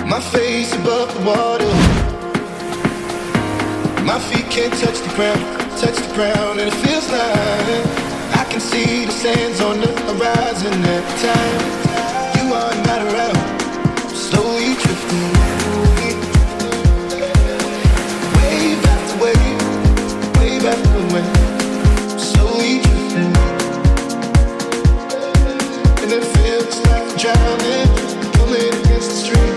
My face above the water. My feet can't touch the ground, and it feels like I can see the sands on the horizon at time. You are not around, slowly drifting. Wave after wave, wave after wave, slowly drifting. And it feels like I'm drowning, pulling against the stream,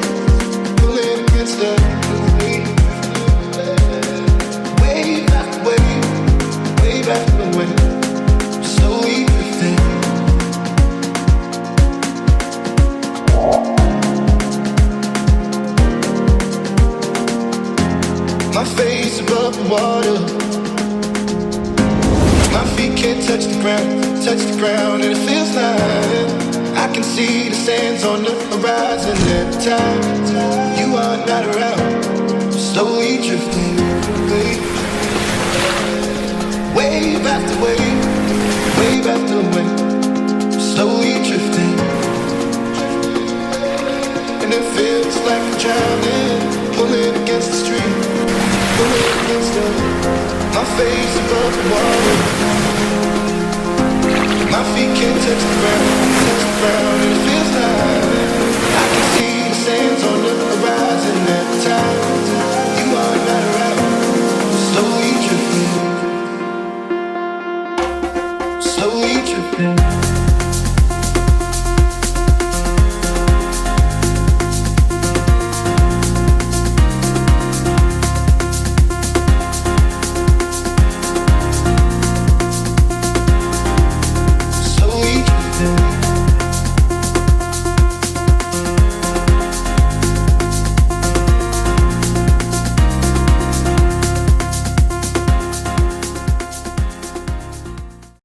pulling against the wave. Wave after wave, wave after wave, slowly drifting. My face above the water. My feet can't touch the ground, and it feels like I can see the sands on the horizon every time. You are not around, slowly drifting. Wave after wave, wave after wave, slowly drifting. And it feels like I'm drowning, pulling against the stream, pulling against the. My face above the water. My feet can't touch the ground, and it feels like I can see